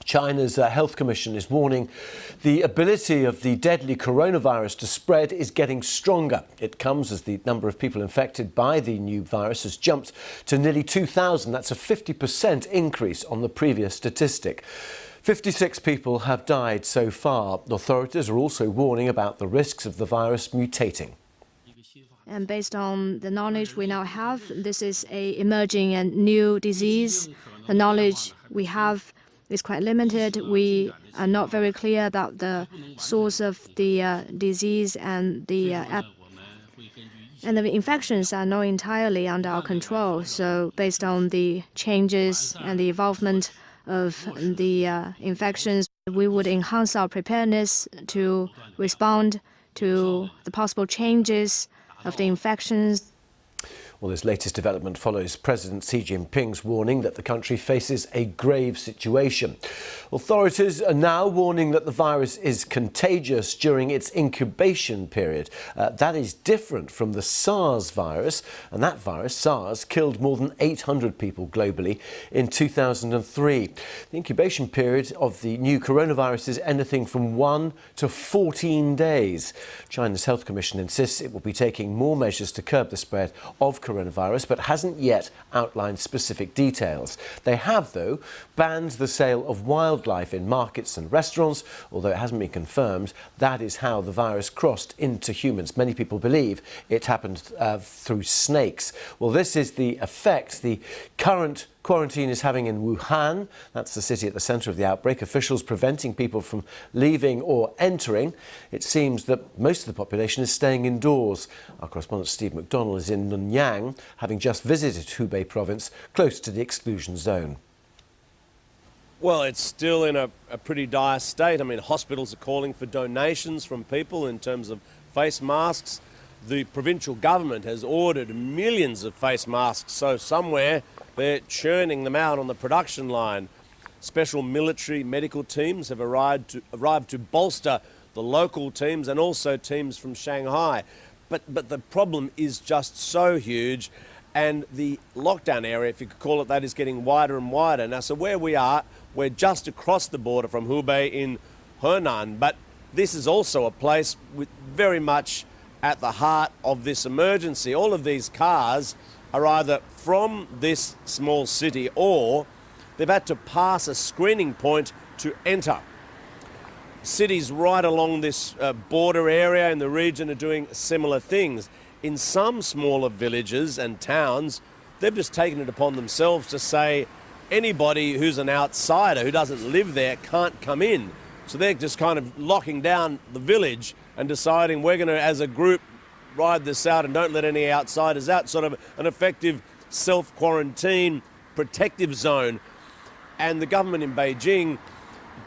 China's health commission is warning the ability of the deadly coronavirus to spread is getting stronger. It comes as the number of people infected by the new virus has jumped to nearly 2,000. That's a 50% increase on the previous statistic. 56 people have died so far. Authorities are also warning about the risks of the virus mutating. And based on the knowledge we now have, this is an emerging and new disease. The knowledge we have is quite limited. We are not very clear about the source of the disease, and the infections are not entirely under our control. So based on the changes and the evolvement of the infections, we would enhance our preparedness to respond to the possible changes of the infections. Well, this latest development follows President Xi Jinping's warning that the country faces a grave situation. Authorities are now warning that the virus is contagious during its incubation period. That is different from the SARS virus, and that virus, SARS, killed more than 800 people globally in 2003. The incubation period of the new coronavirus is anything from 1 to 14 days. China's Health Commission insists it will be taking more measures to curb the spread of coronavirus, but hasn't yet outlined specific details. They have, though, banned the sale of wildlife in markets and restaurants, although it hasn't been confirmed that is how the virus crossed into humans. Many people believe it happened through snakes. Well, this is the effect the current quarantine is having in Wuhan. That's the city at the centre of the outbreak. Officials preventing people from leaving or entering. It seems that most of the population is staying indoors. Our correspondent Steve McDonald is in Nanyang, having just visited Hubei province, close to the exclusion zone. Well, it's still in a pretty dire state. I mean, hospitals are calling for donations from people in terms of face masks. The provincial government has ordered millions of face masks, so somewhere they're churning them out on the production line. Special military medical teams have arrived to bolster the local teams and also teams from Shanghai. But the problem is just so huge, and the lockdown area, if you could call it that, is getting wider and wider. Now, so where we are, we're just across the border from Hubei in Henan, but this is also a place with very much at the heart of this emergency. All of these cars are either from this small city or they've had to pass a screening point to enter. Cities right along this border area in the region are doing similar things. In some smaller villages and towns, they've just taken it upon themselves to say anybody who's an outsider who doesn't live there can't come in. So they're just kind of locking down the village and deciding we're going to, as a group, ride this out and don't let any outsiders out, sort of an effective self-quarantine protective zone. And the government in Beijing,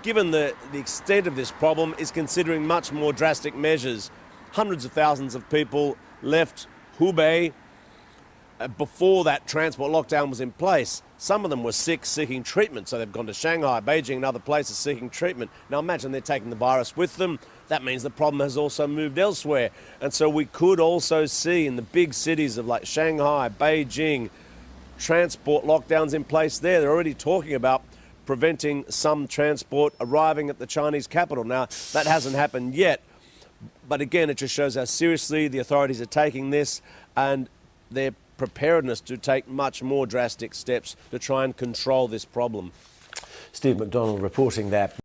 given the extent of this problem, is considering much more drastic measures. Hundreds of thousands of people left Hubei before that transport lockdown was in place. Some of them were sick, seeking treatment, so they've gone to Shanghai, Beijing and other places seeking treatment. Now imagine they're taking the virus with them. That means the problem has also moved elsewhere. And so we could also see in the big cities of like Shanghai, Beijing, transport lockdowns in place there. They're already talking about preventing some transport arriving at the Chinese capital. Now, that hasn't happened yet. But again, it just shows how seriously the authorities are taking this and their preparedness to take much more drastic steps to try and control this problem. Steve McDonald reporting there.